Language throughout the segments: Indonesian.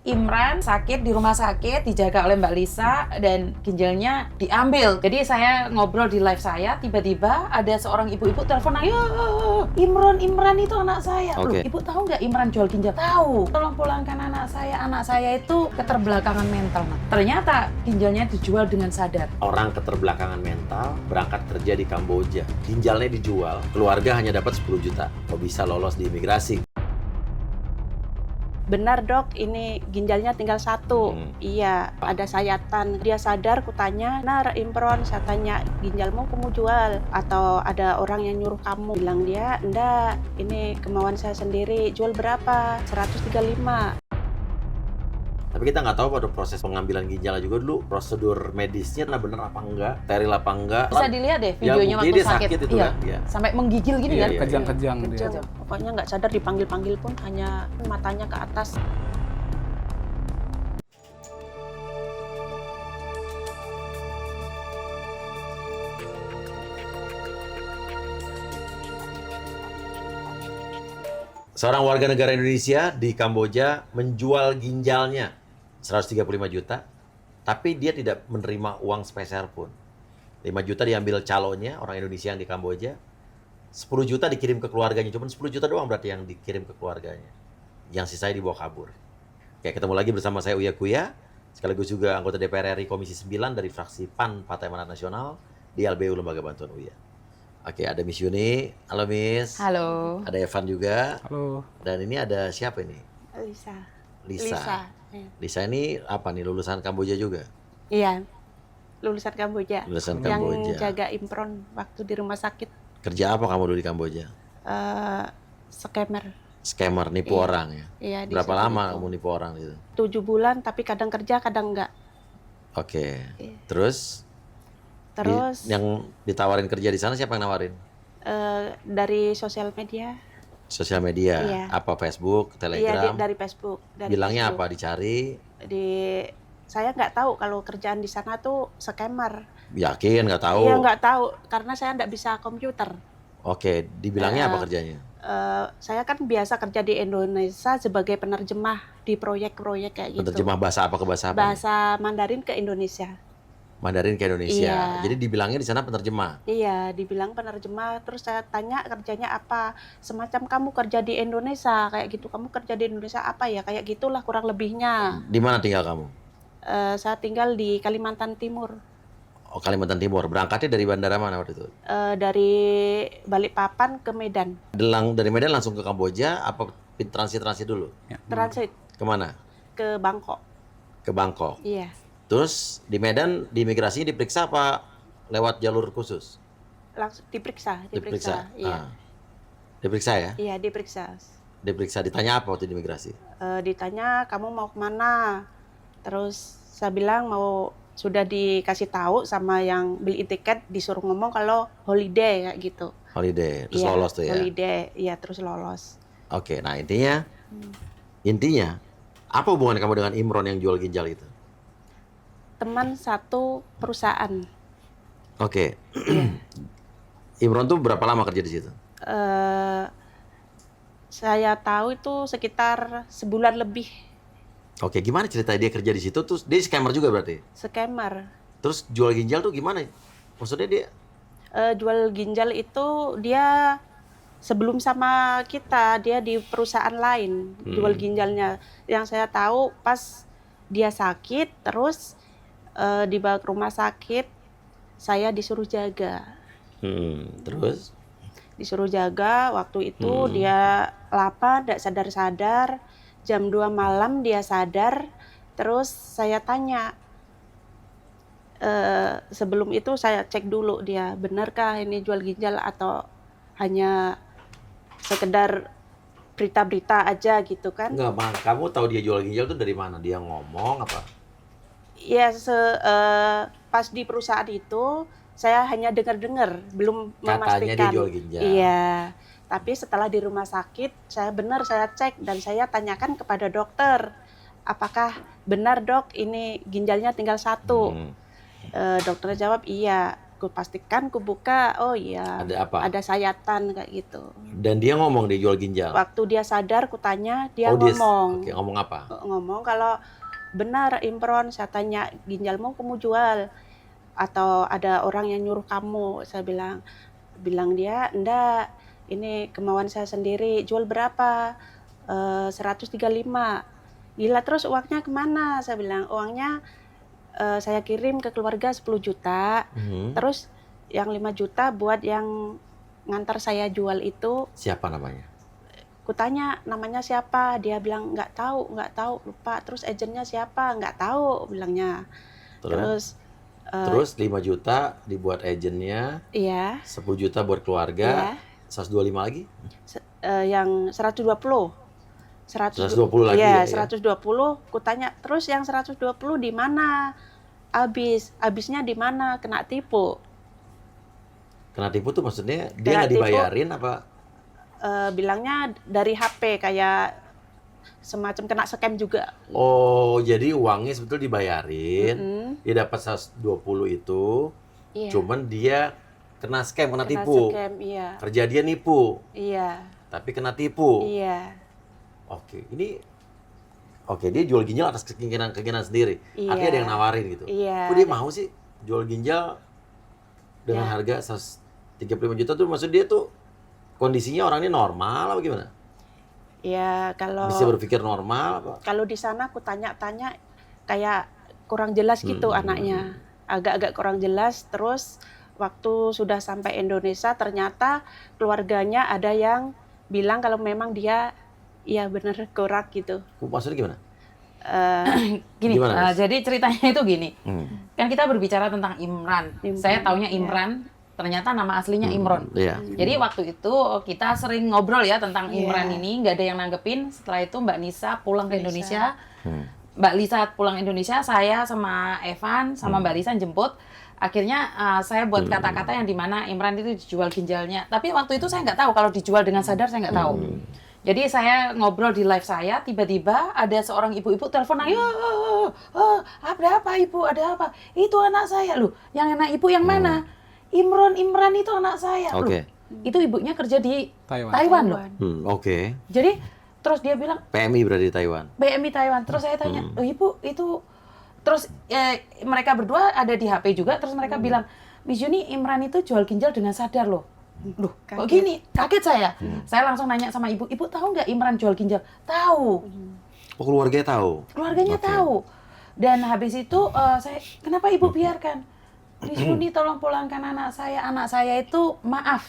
Imran sakit di rumah sakit, dijaga oleh Mbak Lisa, dan ginjalnya diambil. Jadi saya ngobrol di live saya, tiba-tiba ada seorang ibu-ibu telepon, ayo Imran itu anak saya. Loh, ibu tahu nggak Imran jual ginjal? Tahu. Tolong pulangkan anak saya itu keterbelakangan mental. Ternyata ginjalnya dijual dengan sadar. Orang keterbelakangan mental berangkat kerja di Kamboja, ginjalnya dijual, keluarga hanya dapat 10 juta. Kok bisa lolos di imigrasi? Benar dok, ini ginjalnya tinggal 1. Iya, ada sayatan. Dia sadar, kutanya, nah Imron, saya tanya, ginjalmu kamu jual? Atau ada orang yang nyuruh kamu? Bilang dia, enggak, ini kemauan saya sendiri. Jual berapa? 135. Tapi kita nggak tahu pada proses pengambilan ginjalnya juga dulu, prosedur medisnya bener apa enggak, steril apa enggak. Bisa dilihat deh videonya ya, waktu dia sakit. itu Iya. kan. Iya. Sampai menggigil gini kan. Kejang-kejang dia. Pokoknya nggak sadar, dipanggil-panggil pun hanya matanya ke atas. Seorang warga negara Indonesia di Kamboja menjual ginjalnya 135 juta, tapi dia tidak menerima uang sepeser pun. 5 juta diambil calonnya, orang Indonesia yang di Kamboja. 10 juta dikirim ke keluarganya, cuma 10 juta doang berarti yang dikirim ke keluarganya. Yang sisanya dibawa kabur. Oke, ketemu lagi bersama saya Uya Kuya, sekaligus juga anggota DPR RI Komisi 9 dari fraksi PAN Partai Amanat Nasional di LBU Lembaga Bantuan Uya. Oke, ada Miss Yuni. Halo Miss. Halo. Ada Evan juga. Halo. Dan ini ada siapa ini? Lisa. Lisa ini apa nih, lulusan Kamboja juga? Iya, lulusan Kamboja. Lulusan Yang Kamboja. jaga Imron waktu di rumah sakit. Kerja apa kamu dulu di Kamboja? Scammer. Scammer, nipu Iya. orang ya? Iya, Berapa disitu lama itu. kamu nipu orang itu? 7 bulan, tapi kadang kerja, kadang enggak. Oke. Iya. Terus? Terus Yang ditawarin kerja di sana siapa yang nawarin? dari sosial media. Sosial media? Iya. Apa Facebook, Iya, Telegram? dari Facebook. Dari Bilangnya Facebook. apa? Dicari? Saya nggak tahu kalau kerjaan di sana tuh scammer. Yakin? Nggak tahu? Iya, nggak tahu karena saya nggak bisa komputer. Oke. Dibilangnya apa kerjanya? Saya kan biasa kerja di Indonesia sebagai penerjemah di proyek-proyek kayak gitu. Penerjemah bahasa apa ke bahasa apa? Bahasa Mandarin ke Indonesia. Mandarin ke Indonesia. Iya. Jadi dibilangnya di sana penerjemah? Iya, dibilang penerjemah. Terus saya tanya kerjanya apa? Semacam kamu kerja di Indonesia kayak gitu. Kamu kerja di Indonesia apa ya? Kayak gitulah kurang lebihnya. Di mana tinggal kamu? Saya tinggal di Kalimantan Timur. Oh, Kalimantan Timur. Berangkatnya dari bandara mana waktu itu? Dari Balikpapan ke Medan. Dari Medan langsung ke Kamboja, apa transit dulu? Ya. Transit Kemana? ke Bangkok. Ke Bangkok. Iya. Terus di Medan, di imigrasinya diperiksa apa lewat jalur khusus? Langsung diperiksa. Ah. Iya. Diperiksa ya? Iya, diperiksa. Diperiksa. Ditanya apa waktu di imigrasi? Ditanya kamu mau kemana? Terus saya bilang sudah dikasih tahu sama yang beli tiket, disuruh ngomong kalau holiday kayak gitu. Holiday. Terus Iya, lolos tuh ya? Holiday, iya terus lolos. Oke, nah intinya apa hubungan kamu dengan Imron yang jual ginjal itu? Teman satu perusahaan. Oke. Imron tuh berapa lama kerja di situ? Saya tahu itu sekitar sebulan lebih. Oke, gimana cerita dia kerja di situ? Terus dia scammer juga berarti? Scammer. Terus jual ginjal tuh gimana? Maksudnya dia Jual ginjal itu dia sebelum sama kita, dia di perusahaan lain jual ginjalnya. Yang saya tahu pas dia sakit, terus dibawa ke rumah sakit, saya disuruh jaga. Terus? Disuruh jaga, waktu itu dia lapar, tidak sadar-sadar. Jam 2 malam dia sadar, terus saya tanya, sebelum itu saya cek dulu dia, benarkah ini jual ginjal atau hanya sekedar berita-berita aja gitu kan? Enggak, Bang. Kamu tahu dia jual ginjal tuh dari mana? Dia ngomong apa? Iya, pas di perusahaan itu saya hanya dengar-dengar, belum memastikan. Katanya dia jual ginjal. Iya, tapi setelah di rumah sakit, saya cek dan saya tanyakan kepada dokter, apakah benar dok ini ginjalnya tinggal 1? Dokternya jawab iya. ku pastikan, ku buka, oh iya, Ada apa? ada sayatan kayak gitu. Dan dia ngomong dia jual ginjal. Waktu dia sadar, ku tanya, dia Oh, ngomong. Oke, ngomong apa? Ngomong kalau benar Imron, saya tanya, ginjalmu kamu jual atau ada orang yang nyuruh kamu? Saya bilang dia, enggak, ini kemauan saya sendiri. Jual berapa? 135. Gila, terus uangnya kemana? Saya bilang, uangnya saya kirim ke keluarga 10 juta. Terus yang 5 juta buat yang ngantar saya jual itu. Siapa namanya? Kutanya namanya siapa, dia bilang nggak tahu, lupa. Terus agennya siapa, nggak tahu, bilangnya. Terus 5 juta dibuat agennya, iya, 10 juta buat keluarga, 125 lagi? Yang 120 lagi iya, ya? 120. Kutanya, terus yang 120 di mana? Habisnya di mana? Kena tipu. Kena tipu tuh maksudnya dia Kena nggak tipu. dibayarin apa? Bilangnya dari HP, kayak semacam kena scam juga. Oh, jadi uangnya sebetulnya dibayarin, dia dapat 120 itu, Iya. cuman dia kena scam, kena Kena tipu. scam, iya. Kerja dia nipu, Iya. tapi kena tipu. Iya. Oke, dia jual ginjal atas keinginan sendiri. Iya. Artinya ada yang nawarin gitu. Iya. Kok dia mau sih jual ginjal dengan Ya. harga 135 juta tuh, maksud dia tuh kondisinya orangnya normal apa gimana? Ya, Bisa berpikir normal apa? kalau di sana aku tanya-tanya kayak kurang jelas gitu anaknya. Agak-agak kurang jelas. Terus waktu sudah sampai Indonesia ternyata keluarganya ada yang bilang kalau memang dia ya benar korak gitu. Maksudnya gimana? Gini, Gimana, Miss? jadi ceritanya itu gini. Kan kita berbicara tentang Imran. Imran, Saya taunya ya. Imran, ternyata nama aslinya Imron. Iya. Jadi waktu itu kita sering ngobrol ya tentang Iya. Imran ini, nggak ada yang nanggepin. Setelah itu Mbak Nisa pulang ke Nisa. Indonesia. Mbak Lisa pulang Indonesia, saya sama Evan sama Mbak Lisa jemput. Akhirnya saya buat kata-kata yang dimana Imran itu dijual ginjalnya. Tapi waktu itu saya nggak tahu kalau dijual dengan sadar, saya nggak tahu. Jadi saya ngobrol di live saya, tiba-tiba ada seorang ibu-ibu telepon, ayo, ada apa ibu, ada apa? Itu anak saya loh. Yang anak ibu yang mana? Imran itu anak saya. Loh, Oke. itu ibunya kerja di Taiwan. Taiwan loh. Oke. Jadi terus dia bilang, PMI berada di Taiwan. BMI Taiwan. Terus saya tanya, oh ibu itu, terus mereka berdua ada di HP juga. Terus mereka bilang, Miss Juni, Imran itu jual ginjal dengan sadar loh. Loh, kok Kaget. gini? Kaget saya. Saya langsung nanya sama ibu tahu nggak Imran jual ginjal? Tahu. Oh, keluarganya tahu. Keluarganya Oke. tahu. Dan habis itu saya, kenapa ibu biarkan? Miss Juni tolong pulangkan anak saya. Anak saya itu maaf.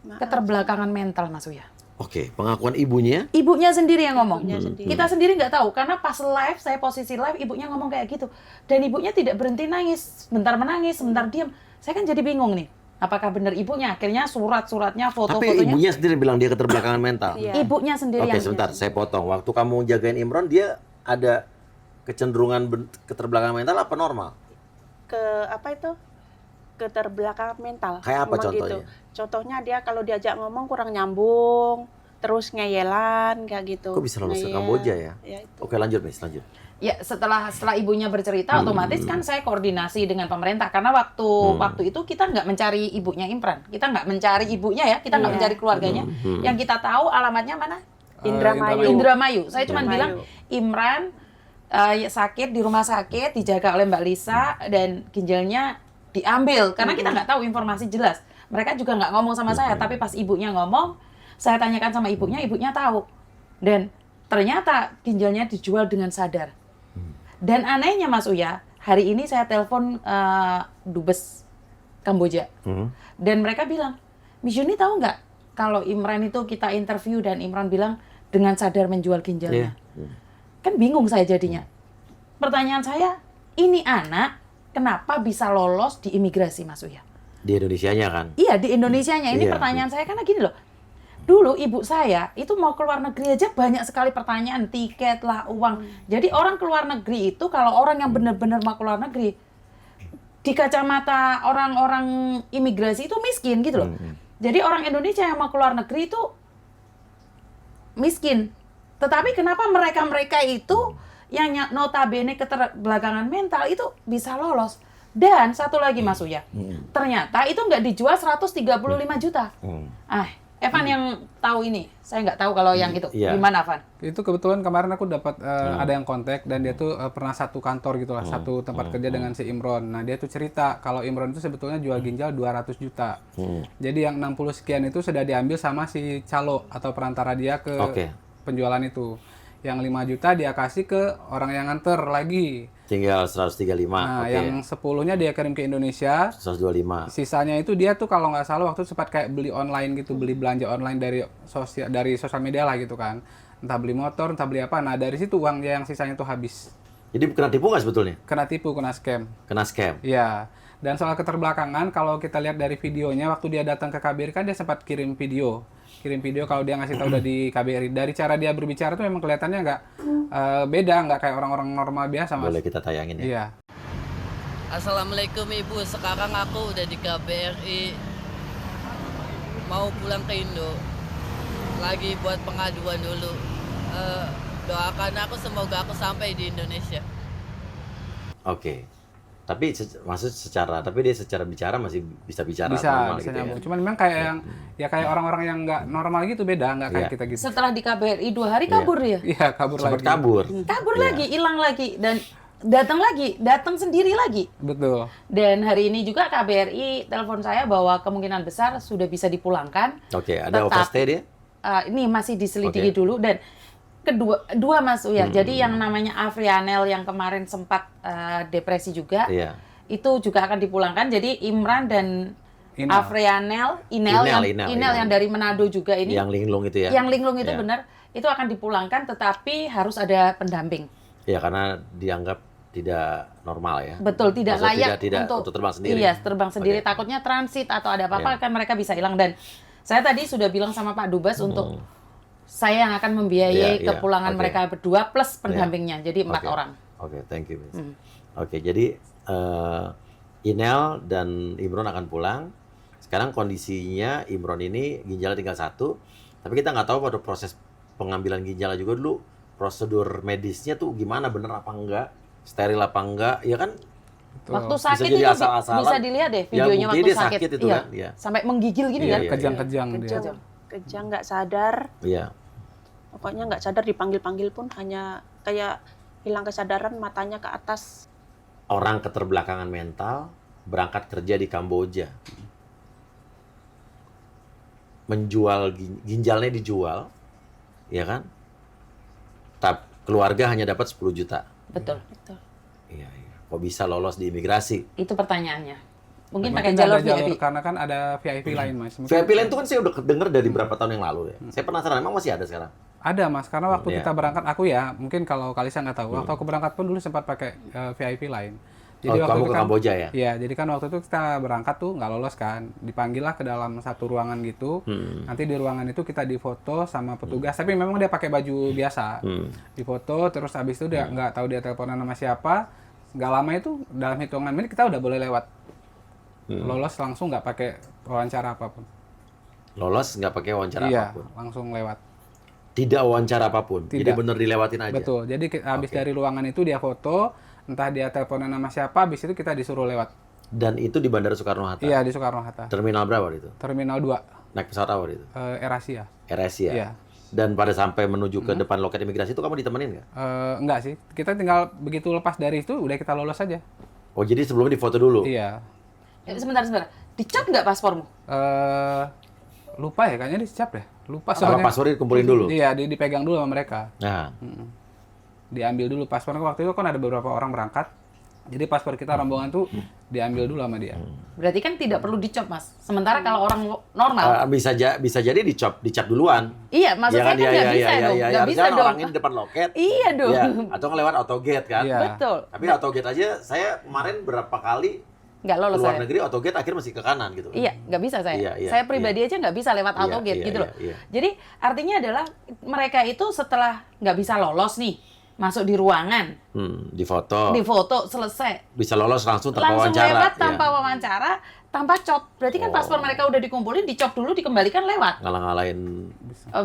Keterbelakangan mental, Mas Uya. Oke, pengakuan ibunya. Ibunya sendiri yang ngomong. Ibunya sendiri. Kita sendiri nggak tahu karena pas live, saya posisi live, ibunya ngomong kayak gitu. Dan ibunya tidak berhenti nangis, sebentar menangis, sebentar diam. Saya kan jadi bingung nih. Apakah benar ibunya? Akhirnya surat-suratnya, Tapi foto-fotonya. ibunya sendiri bilang dia keterbelakangan mental. Iya. Ibunya sendiri Oke, yang sebentar, saya potong. Waktu kamu jagain Imron, dia ada kecenderungan keterbelakangan mental apa normal? Apa itu? Keterbelakangan mental. Kayak apa Memang contohnya? Gitu. Contohnya dia kalau diajak ngomong kurang nyambung, terus ngeyelan kayak gitu. Kok bisa lolos ke Ngeyel. Kamboja ya? Ya, itu. Oke, lanjut, Miss, lanjut. Ya, setelah ibunya bercerita, otomatis kan saya koordinasi dengan pemerintah karena waktu itu kita nggak mencari ibunya Imran, kita nggak mencari ibunya ya, kita nggak Iya. mencari keluarganya. Yang kita tahu alamatnya mana? Indramayu. Indramayu. Saya cuma Indramayu. bilang Imran sakit di rumah sakit, dijaga oleh Mbak Lisa dan ginjalnya diambil karena kita nggak tahu informasi jelas. Mereka juga nggak ngomong sama saya, tapi pas ibunya ngomong, saya tanyakan sama ibunya tahu. Dan ternyata ginjalnya dijual dengan sadar. Dan anehnya Mas Uya, hari ini saya telepon Dubes Kamboja. Dan mereka bilang, Miss Juni tahu nggak kalau Imran itu kita interview dan Imran bilang dengan sadar menjual ginjalnya. Kan bingung saya jadinya. Pertanyaan saya, ini anak kenapa bisa lolos di imigrasi Mas Uya? Di Indonesianya kan? Iya, di Indonesianya. Ini Iya. pertanyaan saya karena gini loh. Dulu ibu saya itu mau keluar negeri aja banyak sekali pertanyaan, tiket lah, uang. Jadi orang keluar negeri itu kalau orang yang benar-benar mau keluar negeri, di kacamata orang-orang imigrasi itu miskin gitu loh. Jadi orang Indonesia yang mau keluar negeri itu miskin. Tetapi kenapa mereka-mereka itu yang notabene keterbelakangan mental itu bisa lolos? Dan satu lagi Mas Uya, ternyata itu nggak dijual 135 juta. Evan yang tahu ini, saya nggak tahu kalau yang itu. Iya. Gimana, Evan? Itu kebetulan kemarin aku dapat ada yang kontak dan dia tuh pernah satu kantor gitu lah, satu tempat kerja dengan si Imron. Nah, dia tuh cerita kalau Imron itu sebetulnya jual ginjal 200 juta. Jadi yang 60 sekian itu sudah diambil sama si calo atau perantara dia ke penjualan itu. Yang 5 juta dia kasih ke orang yang nganter lagi. Tinggal 135. Nah, yang 10-nya dia kirim ke Indonesia. 125. Sisanya itu dia tuh kalau nggak salah waktu itu sempat kayak beli online gitu, beli belanja online dari sosial media lah gitu kan. Entah beli motor, entah beli apa. Nah, dari situ uang dia yang sisanya tuh habis. Jadi kena tipu nggak sebetulnya? Kena tipu, kena scam. Kena scam. Iya. Dan soal keterbelakangan, kalau kita lihat dari videonya, waktu dia datang ke KBRI kan dia sempat kirim video kalau dia ngasih tahu udah di KBRI. Dari cara dia berbicara tuh memang kelihatannya nggak beda, nggak kayak orang-orang normal biasa, Mas. Boleh kita tayangin ya? Iya. Assalamualaikum Ibu, sekarang aku udah di KBRI, mau pulang ke Indo, lagi buat pengaduan dulu. Doakan aku semoga aku sampai di Indonesia. Oke. Tapi tapi dia secara bicara masih bisa bicara normal Bisa gitu ya. nyambung. Cuman memang kayak yang kayak orang-orang yang nggak normal gitu, beda, nggak kayak kita gitu. Setelah di KBRI 2 hari kabur dia. Iya, kabur Sempat lagi. kabur. Kabur Iya. lagi, hilang lagi, dan datang sendiri lagi. Betul. Dan hari ini juga KBRI telepon saya bahwa kemungkinan besar sudah bisa dipulangkan. Oke, ada Tetap- overstay dia? Ini masih diselidiki Oke. dulu, dan dua Mas Uya. Jadi yang namanya Afrianel yang kemarin sempat depresi juga, Iya. itu juga akan dipulangkan. Jadi Imran dan Inel. Afrianel, Inel yang dari Manado juga ini, Yang linglung itu ya? yang linglung itu Iya. benar, itu akan dipulangkan, tetapi harus ada pendamping. Iya, karena dianggap tidak normal ya. Betul, tidak Maksudnya layak tidak untuk terbang sendiri. Iya, terbang sendiri. Oke. Takutnya transit atau ada apa-apa Iya. kan mereka bisa hilang. Dan saya tadi sudah bilang sama Pak Dubes untuk saya yang akan membiayai Iya, iya. kepulangan Oke. mereka berdua plus pendampingnya. Jadi 4 Oke. orang. Oke, thank you, Miss. Oke, jadi Inel dan Imron akan pulang. Sekarang kondisinya Imron ini ginjalnya tinggal 1, tapi kita nggak tahu pada proses pengambilan ginjalnya juga dulu prosedur medisnya tuh gimana, bener apa enggak, steril apa enggak, ya kan? Betul. Waktu Bisa sakit jadi itu asal-asalan. bisa dilihat deh Ya, videonya buktinya waktu dia sakit itu Iya. kan, iya. Sampai menggigil gini Iya, kan. iya. Kejang-kejang dia. Kejang nggak sadar, Iya. pokoknya nggak sadar, dipanggil-panggil pun hanya kayak hilang kesadaran, matanya ke atas. Orang keterbelakangan mental berangkat kerja di Kamboja, menjual ginjalnya dijual, ya kan? Keluarga hanya dapat 10 juta. Betul. Iya, iya. Kok bisa lolos di imigrasi? Itu pertanyaannya. Mungkin pakai Mungkin jalur ada VIP. karena kan ada VIP lain, Mas. Mungkin- VIP lain itu kan saya udah denger dari berapa tahun yang lalu ya. Saya penasaran, emang masih ada sekarang? Ada, Mas, karena waktu Iya. kita berangkat, aku ya, mungkin kalau Kalisa nggak tahu, waktu aku berangkat pun dulu sempat pakai VIP lain. Kamu ke Kamboja ya? Iya, jadi kan waktu itu kita berangkat tuh nggak lolos kan, dipanggil lah ke dalam satu ruangan gitu. Nanti di ruangan itu kita difoto sama petugas, tapi memang dia pakai baju biasa. Difoto, terus habis itu dia nggak tahu dia teleponan sama siapa. Nggak lama itu dalam hitungan menit kita udah boleh lewat. Lolos langsung nggak pakai wawancara apapun. Lolos nggak pakai wawancara Iya, apapun? langsung lewat. Tidak wawancara apapun? Jadi Tidak. bener dilewatin aja? Betul. Jadi habis Oke. dari ruangan itu dia foto, entah dia teleponan sama siapa, habis itu kita disuruh lewat. Dan itu di Bandara Soekarno-Hatta? Iya, di Soekarno-Hatta. Terminal berapa itu? Terminal 2, Naik pesawat apa itu? AirAsia. AirAsia? Iya. Dan pada sampai menuju ke depan loket imigrasi itu kamu ditemenin nggak? Enggak sih, kita tinggal begitu lepas dari itu udah kita lolos aja. Oh, jadi sebelumnya difoto dulu? Iya. Sebentar. Dicap nggak paspormu? Lupa ya, kayaknya dicap deh. Lupa Apa soalnya. passwordnya dikumpulin dulu? Iya, dipegang dulu sama mereka. Nah, Diambil dulu paspornya. Waktu itu kan ada beberapa orang berangkat. Jadi paspor kita rombongan tuh diambil dulu sama dia. Berarti kan tidak perlu dicap, Mas. Sementara kalau orang normal, bisa jadi dicap duluan. iya, maksud Iya saya kan? kan nggak bisa dong. Iya. Nggak bisa Harusnya dong. orang ini depan loket. Iya dong. Iya. Atau ngelewat autogate kan? Iya. Betul. Tapi autogate aja, saya kemarin berapa kali Nggak ke lolos luar saya. negeri autogate akhirnya masih ke kanan gitu. Iya, nggak bisa saya. Iya, iya, Saya pribadi aja nggak bisa lewat Iya, autogate iya, gitu loh. iya, iya. Jadi artinya adalah mereka itu setelah nggak bisa lolos nih, masuk di ruangan, Di foto. difoto, selesai. Bisa lolos langsung tanpa Langsung wawancara. lewat Iya. tanpa wawancara, tanpa cop. Berarti kan Oh. paspor mereka udah dikumpulin, dicop dulu, dikembalikan lewat. Ngalah-ngalahin.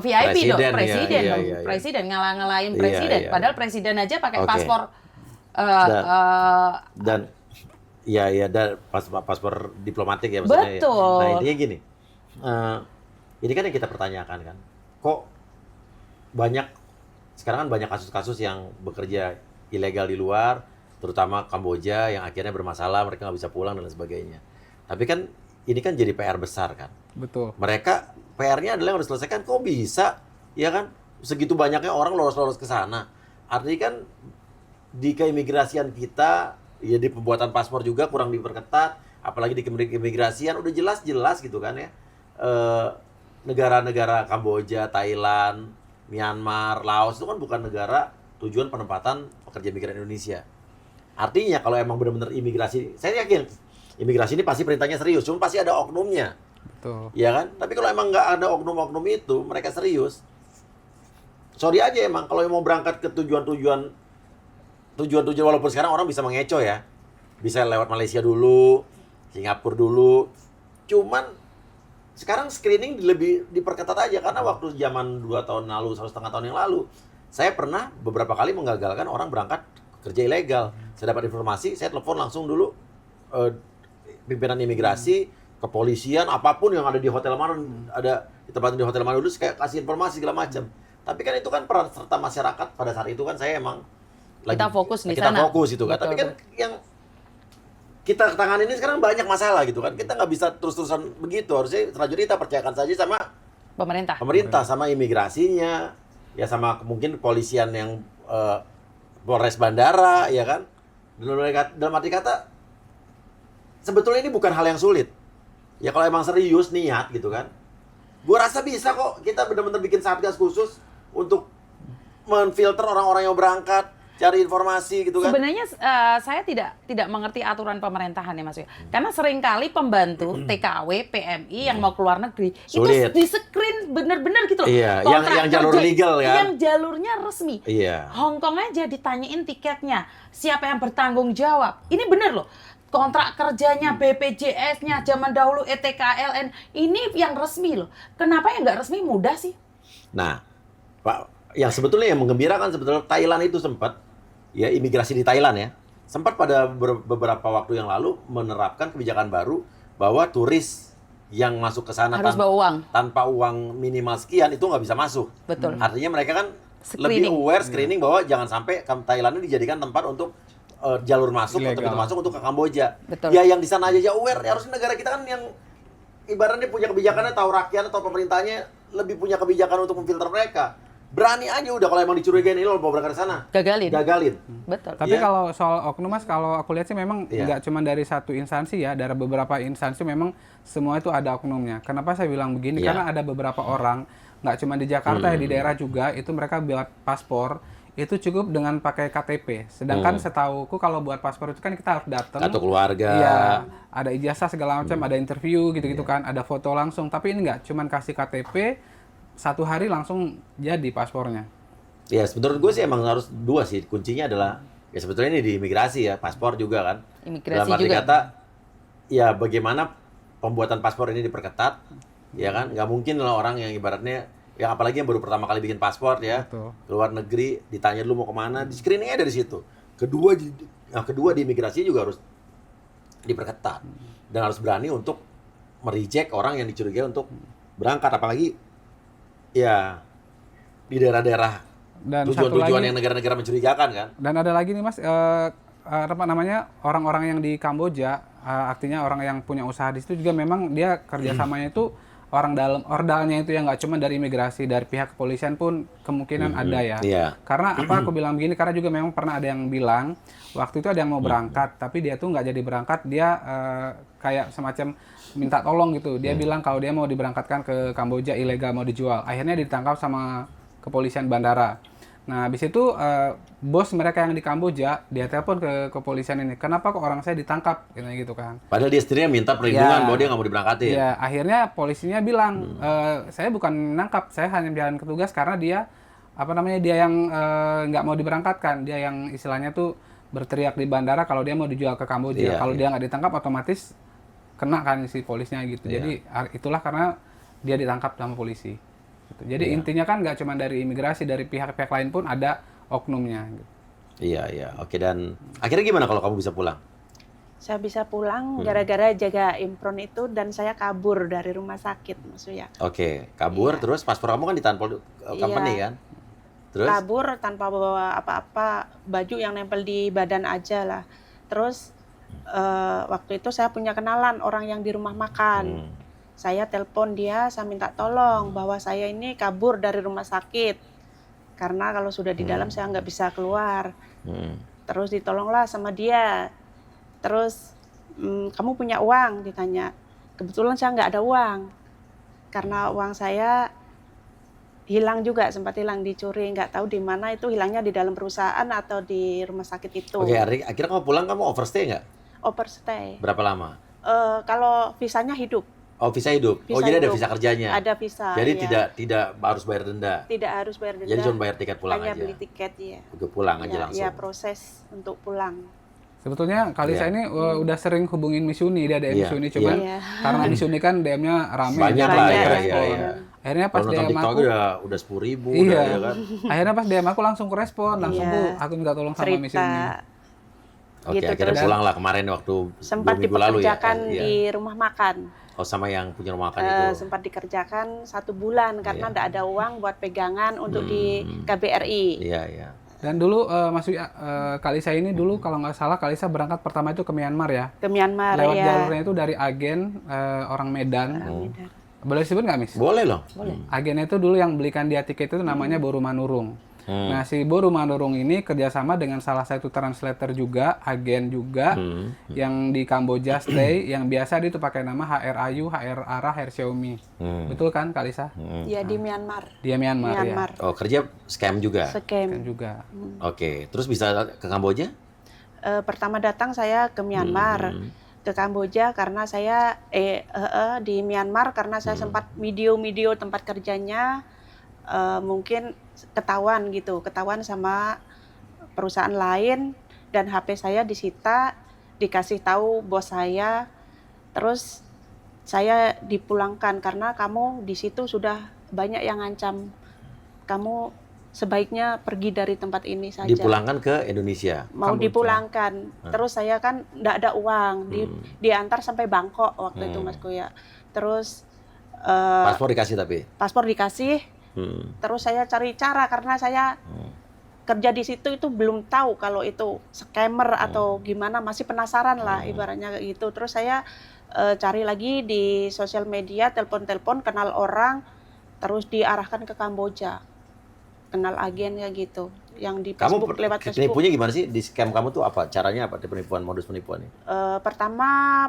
VIP dong, Presiden, presiden iya, dong. iya, iya. Presiden ngalah-ngalahin Iya, presiden. iya. Padahal presiden aja pakai Oke. paspor Dan Iya, dan paspor diplomatik ya maksudnya. Ya. Betul. Nah intinya gini, ini kan yang kita pertanyakan kan, kok banyak sekarang kan banyak kasus-kasus yang bekerja ilegal di luar, terutama Kamboja yang akhirnya bermasalah, mereka nggak bisa pulang dan lain sebagainya. Tapi kan ini kan jadi PR besar kan. Betul. Mereka PR-nya adalah yang harus diselesaikan, kok bisa, ya kan? Segitu banyaknya orang lolos-lolos ke sana. Artinya kan di keimigrasian kita, ya di pembuatan paspor juga kurang diperketat, apalagi di keimigrasian udah jelas-jelas gitu kan ya. Negara-negara Kamboja, Thailand, Myanmar, Laos itu kan bukan negara tujuan penempatan pekerja migran Indonesia. Artinya kalau emang benar-benar imigrasi, saya yakin imigrasi ini pasti perintahnya serius, cuma pasti ada oknumnya. Betul. Ya kan? Tapi kalau emang nggak ada oknum-oknum itu, mereka serius. Sorry aja emang, kalau mau berangkat ke tujuan-tujuan walaupun sekarang orang bisa mengecoh ya. Bisa lewat Malaysia dulu, Singapura dulu. Cuman sekarang screening lebih diperketat aja karena waktu zaman 2 tahun lalu, 1,5 tahun yang lalu, saya pernah beberapa kali menggagalkan orang berangkat kerja ilegal. Saya dapat informasi, saya telepon langsung dulu pimpinan imigrasi, kepolisian, apapun yang ada di hotel mana, ada di tempat di hotel mana dulu, kayak kasih informasi segala macam. Tapi kan itu kan peran serta masyarakat pada saat itu kan saya emang Kita fokus di kita sana. fokus itu kan. Betul, Tapi kan yang kita tangani ini sekarang banyak masalah gitu kan. Kita nggak bisa terus-terusan begitu. Harusnya selanjutnya kita percayakan saja sama Pemerintah. sama imigrasinya, ya sama mungkin kepolisian yang Polres Bandara, ya kan. Dalam arti kata, sebetulnya ini bukan hal yang sulit. Ya kalau emang serius niat gitu kan, gue rasa bisa kok kita benar-benar bikin satgas khusus untuk menfilter orang-orang yang berangkat, cari informasi gitu kan. Sebenarnya saya tidak mengerti aturan pemerintahan ya Mas Yoyo. Karena seringkali pembantu TKW, PMI yang mau keluar negeri Sulit. itu di-screen benar-benar gitu loh. Iya, Kontrak yang jalur kerja, legal kan. Yang jalurnya resmi. Iya. Hong Kong aja ditanyain tiketnya, siapa yang bertanggung jawab. Ini benar loh. Kontrak kerjanya, BPJS-nya, zaman dahulu ETKLN, ini yang resmi loh. Kenapa yang nggak resmi mudah sih? Nah, Pak, yang sebetulnya yang menggembirakan sebetulnya Thailand itu sempat, ya imigrasi di Thailand ya, sempat pada beberapa waktu yang lalu menerapkan kebijakan baru bahwa turis yang masuk ke sana Harus bawa uang. tanpa uang minimal sekian itu nggak bisa masuk. Betul. Artinya mereka kan Screening. lebih aware screening bahwa jangan sampai Thailand ini dijadikan tempat untuk jalur masuk atau Ilegal. pintu masuk untuk ke Kamboja. Betul. Ya yang di sana aja aware. Harusnya negara kita kan yang ibaratnya punya kebijakannya, tahu rakyat atau pemerintahnya lebih punya kebijakan untuk memfilter mereka. Berani aja udah kalau emang dicurigain ini lo mau berangkat ke sana. Gagalin. Betul. Tapi Iya. kalau soal oknum Mas, kalau aku lihat sih memang Iya. nggak cuma dari satu instansi ya, dari beberapa instansi memang semua itu ada oknumnya. Kenapa saya bilang begini? Iya. Karena ada beberapa orang, nggak cuma di Jakarta ya, di daerah juga, itu mereka buat paspor, itu cukup dengan pakai KTP. Sedangkan setauku kalau buat paspor itu kan kita harus datang. Atau keluarga. Iya, ada ijazah segala macam, ada interview gitu-gitu kan, ada foto langsung. Tapi ini nggak, cuman kasih KTP, 1 hari langsung jadi paspornya. Ya, menurut gue sih emang harus 2 sih. Kuncinya adalah, ya sebetulnya ini di imigrasi ya, paspor juga kan. Imigrasi Dalam arti juga. kata, ya bagaimana pembuatan paspor ini diperketat, ya kan. Nggak mungkin lah orang yang ibaratnya, yang apalagi yang baru pertama kali bikin paspor ya, Betul. keluar negeri, ditanya dulu mau kemana, di screeningnya dari situ. Kedua di imigrasi juga harus diperketat. Dan harus berani untuk mereject orang yang dicurigai untuk berangkat. Apalagi, ya di daerah-daerah Dan satu tujuan-tujuan lagi, yang negara-negara mencurigakan kan. dan ada lagi nih Mas, apa namanya, orang-orang yang di Kamboja, artinya orang yang punya usaha di situ juga memang dia kerjasamanya itu orang dalam, ordalnya itu yang nggak cuma dari imigrasi, dari pihak kepolisian pun kemungkinan ada ya. Iya. Karena apa aku bilang begini, karena juga memang pernah ada yang bilang waktu itu ada yang mau berangkat, tapi dia tuh nggak jadi berangkat, dia kayak semacam minta tolong gitu. Dia bilang kalau dia mau diberangkatkan ke Kamboja ilegal, mau dijual. Akhirnya ditangkap sama kepolisian bandara. Nah, habis itu bos mereka yang di Kamboja, dia telepon ke kepolisian ini, kenapa kok orang saya ditangkap, gitu kan. Padahal dia sendiri minta perlindungan Ya. bahwa dia nggak mau diberangkatin. Iya, akhirnya polisinya bilang, saya bukan nangkap, saya hanya jalan ke tugas karena dia, apa namanya, dia yang nggak mau diberangkatkan, dia yang istilahnya tuh berteriak di bandara kalau dia mau dijual ke Kamboja. Iya, Kalau iya. dia nggak ditangkap, otomatis kena kan si polisnya gitu. Iya. Jadi itulah karena dia ditangkap sama polisi. Gitu. Jadi Iya. intinya kan nggak cuma dari imigrasi, dari pihak-pihak lain pun ada oknumnya. Gitu. Iya. Oke, dan akhirnya gimana kalau kamu bisa pulang? Saya bisa pulang gara-gara jaga Imron itu dan saya kabur dari rumah sakit maksudnya. Oke, kabur Iya. terus paspor kamu kan ditahan company Iya. kan? Terus? Kabur tanpa bawa apa-apa, baju yang nempel di badan aja lah. Terus waktu itu saya punya kenalan orang yang di rumah makan. Saya telepon dia, saya minta tolong bahwa saya ini kabur dari rumah sakit. Karena kalau sudah di dalam saya nggak bisa keluar. Terus ditolonglah sama dia. Terus kamu punya uang? Ditanya. Kebetulan saya nggak ada uang. Karena uang saya hilang juga, sempat hilang, dicuri, nggak tahu di mana itu hilangnya, di dalam perusahaan atau di rumah sakit itu. Oke, akhirnya kamu pulang, kamu overstay nggak? Overstay. Berapa lama? Kalau visanya hidup. Oh, visa hidup. Oh, Visa jadi ada hidup. visa kerjanya. Ada visa. Jadi ya. tidak harus bayar denda. Tidak harus bayar denda. Jadi cuma bayar tiket pulang hanya aja. beli tiket ya. Oke, pulang aja Ya, langsung. ya, proses untuk pulang. Sebetulnya Kalisa Iya. ini udah sering hubungin Miss Uni, dia DM Iya, Miss Uni, cuman Iya. karena Miss Uni kan DM-nya rame, Banyak dia lah, nggak iya, respon. iya, iya. Akhirnya pas Kalau nonton DM TikTok aku, udah 10.000 iya. ya kan? Akhirnya pas DM aku langsung respon, langsung Iya. tuh aku minta tolong sama Miss Uni. Cerita. Oke, Gitu, akhirnya terus pulang lah kemarin waktu Sempat 2 minggu lalu ya. dipekerjakan Iya. di rumah makan. Oh, sama yang punya rumah makan itu. Sempat dikerjakan 1 bulan Iya. karena tidak ada uang buat pegangan untuk di Hmm. KBRI. Iya, iya. Dan dulu Mas Uya, Kalisa ini dulu kalau nggak salah Kalisa berangkat pertama itu ke Myanmar ya. Ke Myanmar Lewat ya. jalurnya itu dari agen orang Medan. Medan. Boleh disebut nggak, Miss? Boleh loh. Agennya itu dulu yang belikan dia tiket itu namanya Boru Manurung. Nah, si Boru Manurung ini kerjasama dengan salah satu translator juga, agen juga, yang di Kamboja stay, yang biasa dia itu pakai nama HR Ayu, HR Ara, HR Xiaomi. Betul kan, Kalisa? Ya di Myanmar. Dia Myanmar, Myanmar. Oh, kerja scam juga. ya. Scam. Kan juga. Oke, terus bisa ke Kamboja? Pertama datang saya ke Myanmar. Ke Kamboja karena saya di Myanmar karena saya sempat video-video tempat kerjanya mungkin ketahuan sama perusahaan lain dan HP saya disita, dikasih tahu bos saya, terus saya dipulangkan karena kamu di situ sudah banyak yang ngancam kamu sebaiknya pergi dari tempat ini saja. Dipulangkan ke Indonesia. Mau Kamboja. dipulangkan, terus saya kan nggak ada uang, diantar sampai Bangkok waktu itu Mas Kuya. Terus Paspor dikasih tapi. paspor dikasih, terus saya cari cara karena saya kerja di situ itu belum tahu kalau itu scammer atau gimana, masih penasaran lah ibaratnya kayak gitu. Terus saya cari lagi di sosial media, telepon-telepon, kenal orang, terus diarahkan ke Kamboja, kenal agen kayak gitu, yang di Kamu Facebook, lewat Facebook. penipunya gimana sih? Di scam kamu tuh apa? Caranya apa? Di penipuan, modus penipuan ini? Pertama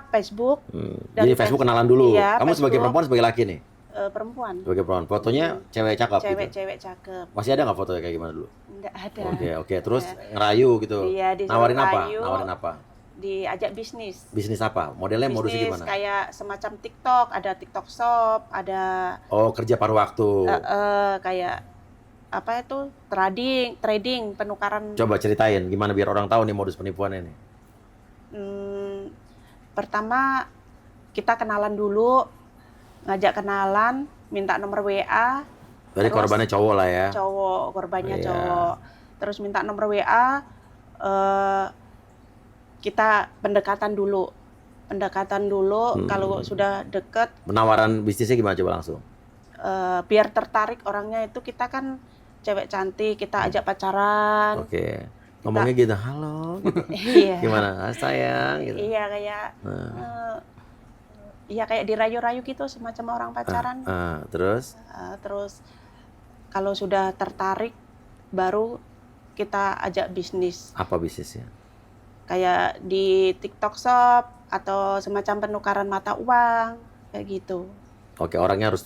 Facebook, Jadi Facebook kenalan dulu. Iya, Kamu sebagai Facebook. perempuan, sebagai laki nih? perempuan, Sebagai perempuan. Fotonya cewek cakep gitu? cewek-cewek cakep, Masih ada nggak fotonya kayak gimana dulu? nggak ada. Oke. Terus ngerayu gitu? Iya, disuruh Nawarin apa? ngerayu. Nawarin apa? Diajak bisnis. Bisnis apa? Modelnya modusnya Bisnis gimana? kayak semacam TikTok, ada TikTok Shop, ada Oh, kerja paruh waktu. kayak apa itu trading penukaran. Coba ceritain gimana biar orang tahu nih modus penipuan ini. Pertama kita kenalan dulu, ngajak kenalan, minta nomor WA. Jadi Terus korbannya cowok lah ya. Cowok, korbannya Iya. cowok. Terus minta nomor WA, kita pendekatan dulu. Kalau sudah deket, Penawaran bisnisnya gimana coba langsung? biar tertarik orangnya itu, kita kan cewek cantik, kita ajak pacaran. Oke. Ngomongnya gitu, halo. Gitu. Iya. Gimana? Ah, sayang gitu. Iya kayak iya kayak dirayu-rayu gitu, semacam orang pacaran. Terus Terus kalau sudah tertarik baru kita ajak bisnis. apa bisnisnya? Kayak di TikTok Shop atau semacam penukaran mata uang kayak gitu. Oke, orangnya harus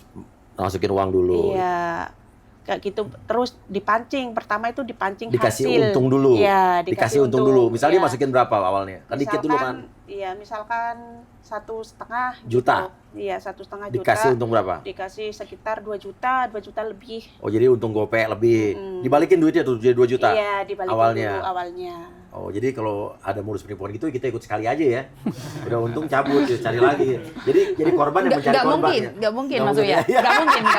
masukin uang dulu. Iya. Kayak gitu, terus dipancing. Pertama itu dipancing Dikasih hasil. untung dulu. Iya, Dikasih untung dulu. Misalnya dia Iya. masukin berapa awalnya? Kan dikit dulu kan. Iya, misalkan 1,5 Juta. Iya, 1,5 juta. Dikasih untung berapa? Dikasih sekitar 2 juta lebih. Oh, jadi untung gopek lebih. Dibalikin duitnya tuh jadi 2 juta. Iya, dibalikin awalnya. dulu awalnya. Oh, jadi kalau ada modus penipuan gitu kita ikut sekali aja ya. Udah untung cabut, cari lagi. Jadi korban yang mencari Nggak korban. mungkin, ya? nggak mungkin Nggak Mas Uya. ya? Nggak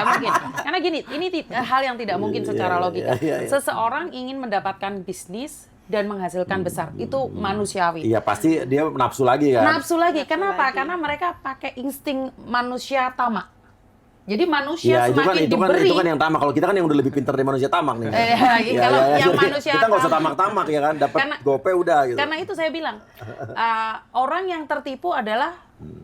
mungkin. Karena gini, ini hal yang tidak mungkin secara logika. iya. Seseorang ingin mendapatkan bisnis dan menghasilkan besar. Itu manusiawi. Iya, pasti dia nafsu lagi kan. Nafsu lagi. Kenapa? lagi. Karena mereka pakai insting manusia tamak. Jadi manusia Iya, semakin diberi. itu kan yang tamak. Kalau kita kan yang udah lebih pintar dari manusia tamak nih. Kalau yang manusia kita nggak usah tamak. tamak-tamak ya kan, dapat gope udah gitu. Karena itu saya bilang, orang yang tertipu adalah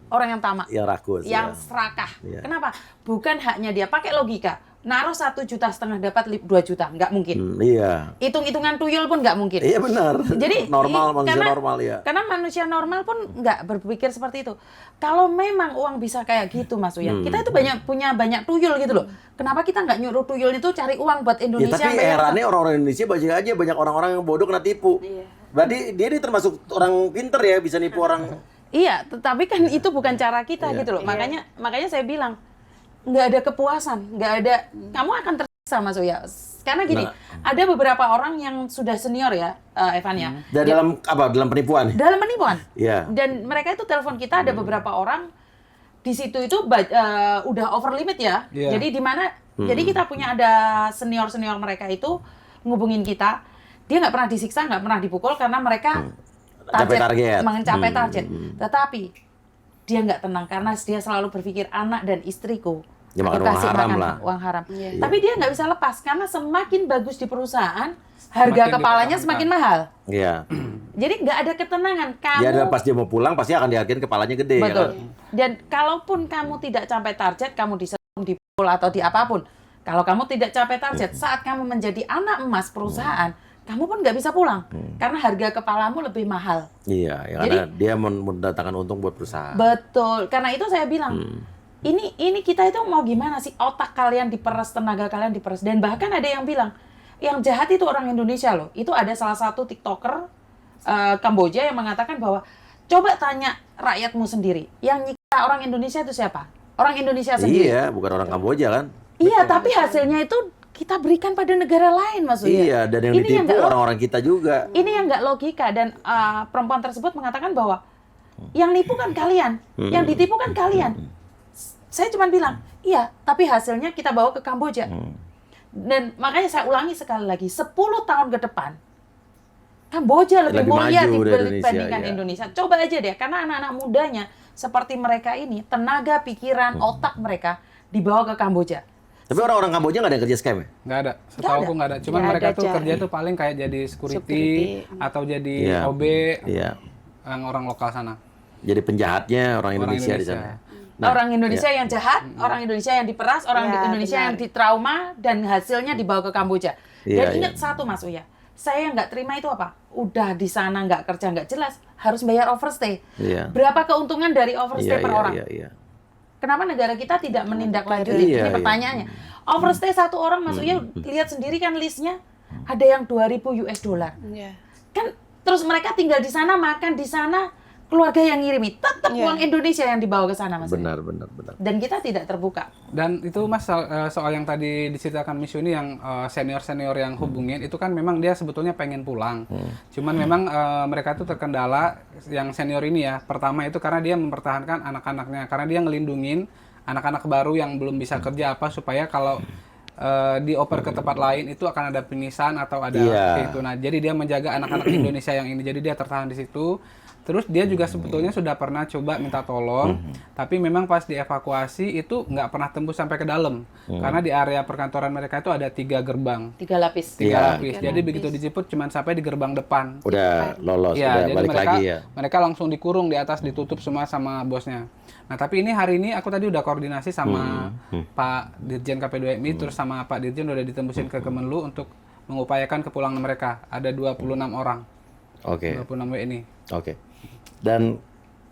orang yang tamak, Yang rakus. yang ya. serakah. Iya. Kenapa? Bukan haknya dia, pakai logika. Naruh 1,5 juta dapat 2 juta, nggak mungkin. Iya. Hitung-hitungan tuyul pun nggak mungkin. Iya benar. Jadi manusia karena- normal ya. Karena manusia normal pun nggak berpikir seperti itu. Kalau memang uang bisa kayak gitu, Mas Uya, kita itu punya banyak tuyul gitu loh. Kenapa kita nggak nyuruh tuyul itu cari uang buat Ya, Indonesia? tapi bayar eranya orang-orang Indonesia banyak orang-orang yang bodoh kena tipu. Iya. Berarti dia ini termasuk orang pinter ya, bisa nipu orang. Iya, tetapi kan itu bukan cara kita Iya. gitu loh. Iya. Makanya saya bilang nggak ada kepuasan, nggak ada. Kamu akan tersiksa, Mas Uya. Karena gini, Nah. ada beberapa orang yang sudah senior ya, Evan ya, Dan dalam apa? Dalam penipuan. dalam penipuan. Iya. Dan mereka itu telepon kita ada beberapa orang di situ itu udah over limit ya. Iya. Jadi di mana? Jadi kita punya ada senior mereka itu ngubungin kita. Dia nggak pernah disiksa, nggak pernah dipukul karena mereka Capai target. mencapai target. Tetapi dia nggak tenang karena dia selalu berpikir anak dan istriku. Ya, makan aku uang kasih haram makan lah. uang haram. Iya. Tapi dia nggak bisa lepas karena semakin bagus di perusahaan, harga Semakin kepalanya dipertahankan. semakin mahal. Iya. Jadi nggak ada ketenangan. Kamu Ya, pas dia mau pulang pasti akan dihargain kepalanya gede. ya betul. kan? Dan kalaupun kamu tidak capai target, kamu diserang, dipukul atau di apapun. Kalau kamu tidak capai target, saat kamu menjadi anak emas perusahaan, kamu pun nggak bisa pulang karena harga kepalamu lebih mahal. Iya, ya, karena dia mendatangkan untung buat perusahaan. Betul. Karena itu saya bilang, ini kita itu mau gimana sih? Otak kalian diperes, tenaga kalian diperes. Dan bahkan ada yang bilang, yang jahat itu orang Indonesia loh. Itu ada salah satu TikToker Kamboja yang mengatakan bahwa coba tanya rakyatmu sendiri, yang nyiksa orang Indonesia itu siapa? Orang Indonesia sendiri. Iya, bukan orang Kamboja kan? Iya, tapi hasilnya itu kita berikan pada negara lain, Mas Uya. Iya, dan yang Ini ditipu nggak orang-orang kita juga. Ini yang nggak logika dan perempuan tersebut mengatakan bahwa yang nipu kan kalian, yang ditipu kan kalian. Saya cuma bilang, iya, tapi hasilnya kita bawa ke Kamboja. Dan makanya saya ulangi sekali lagi, 10 tahun ke depan, Kamboja lebih Lebih mulia maju dari dibandingkan Indonesia, Indonesia. Coba aja deh, karena anak-anak mudanya seperti mereka ini, tenaga, pikiran, otak mereka dibawa ke Kamboja. Tapi orang-orang Kamboja nggak ada yang kerja scam ya? Nggak ada, setahu aku nggak ada. Cuman Nggak mereka ada, tuh Jan. kerja tuh paling kayak jadi security, Security. atau jadi Iya. OB Iya. yang orang lokal sana. Jadi penjahatnya orang Orang Indonesia di Indonesia. sana. Nah, Orang Indonesia yang jahat, orang Indonesia yang diperas, orang Ya, Indonesia benar. yang ditrauma dan hasilnya dibawa ke Kamboja. Iya, Dan ingat satu Mas Uya, saya nggak terima itu apa? Udah di sana nggak kerja nggak jelas, harus bayar overstay. Iya. Berapa keuntungan dari overstay Iya, per iya, orang? iya, iya. Kenapa negara kita tidak menindaklanjuti? Iya, Ini iya. pertanyaannya. Overstay satu orang Mas Uya lihat sendiri kan listnya ada yang 2.000 US dollar. Iya. Kan terus mereka tinggal di sana, makan di sana, keluarga yang ngirimi, tetap Iya. uang Indonesia yang dibawa ke sana Mas Uya. Benar, benar, benar. Dan kita tidak terbuka. Dan itu Mas soal yang tadi diceritakan Miss Yuni yang senior-senior yang hubungin itu kan memang dia sebetulnya pengen pulang. Cuman memang mereka tuh terkendala yang senior ini ya. Pertama itu karena dia mempertahankan anak-anaknya karena dia ngelindungin anak-anak baru yang belum bisa kerja apa supaya kalau dioper ke tempat lain itu akan ada penisahan atau ada Iya. itu. Nah, jadi dia menjaga anak-anak Indonesia yang ini. Jadi dia tertahan di situ. Terus dia juga sebetulnya sudah pernah coba minta tolong, tapi memang pas dievakuasi itu nggak pernah tembus sampai ke dalam, karena di area perkantoran mereka itu ada 3 gerbang, 3 lapis. 3 Iya. lapis. Tiga Jadi lapis. begitu dijemput cuma sampai di gerbang depan. Udah lolos, Ya, udah jadi balik mereka lagi ya. mereka langsung dikurung di atas, ditutup semua sama bosnya. Nah, tapi hari ini aku tadi udah koordinasi sama Pak Dirjen KP2MI, terus sama Pak Dirjen udah ditembusin ke Kemenlu untuk mengupayakan kepulangan mereka. Ada 26 orang, Oke, 26 WNI. oke. Dan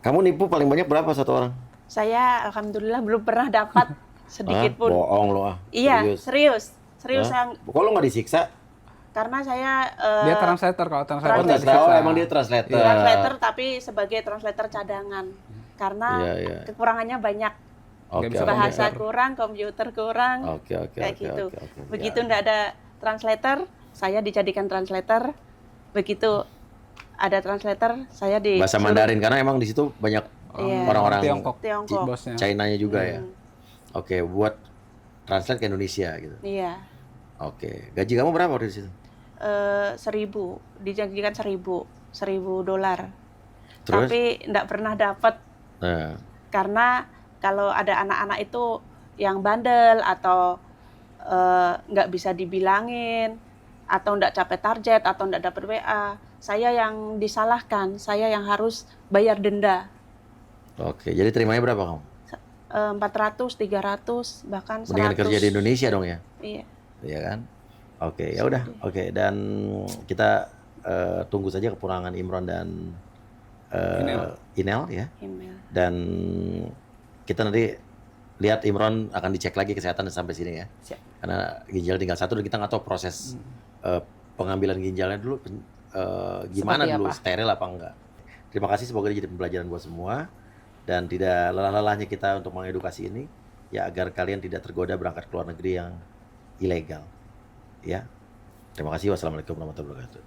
kamu nipu paling banyak berapa satu orang? Saya alhamdulillah belum pernah dapat sedikit Hah? pun. Bohong lo ah. Iya, serius. Hah? Yang Kok lo nggak disiksa? karena saya Dia translator, kalau translator Oh, nggak translator. disiksa. Oh, emang dia translator. translator tapi sebagai translator cadangan. Karena Iya, iya. kekurangannya banyak. Oke, bisa oke. Bahasa kurang, komputer kurang. Oke, oke, kayak oke, gitu. oke, oke. Begitu Ya. ndak ada translator, saya dijadikan translator. Begitu ada translator, saya di Bahasa Mandarin karena emang di situ banyak Iya. orang-orang Tiongkok, Tiongkok. bosnya. China-nya juga ya. Oke, buat translate ke Indonesia gitu. Iya. Oke, gaji kamu berapa waktu di situ? 1.000, dijanjikan 1.000 dolar. Terus? Tapi enggak pernah dapat Nah, karena kalau ada anak-anak itu yang bandel atau nggak bisa dibilangin atau nggak capai target atau nggak dapat WA, saya yang disalahkan, saya yang harus bayar denda oke. Jadi terimanya berapa kamu? 400, 300 bahkan 100. Mendingan kerja di Indonesia dong ya? Iya. Iya kan? Oke, ya udah. Oke, dan kita tunggu saja kepulangan Imron dan Inel ya. Email. Dan kita nanti lihat Imron akan dicek lagi kesehatan sampai sini ya. Siap. Karena ginjal tinggal satu dan kita nggak tahu proses pengambilan ginjalnya dulu gimana Seperti dulu, apa? steril apa enggak. Terima kasih, semoga ini jadi pembelajaran buat semua dan tidak lelah-lelahnya kita untuk mengedukasi ini ya agar kalian tidak tergoda berangkat ke luar negeri yang ilegal. Ya. Terima kasih. Wassalamualaikum warahmatullahi wabarakatuh.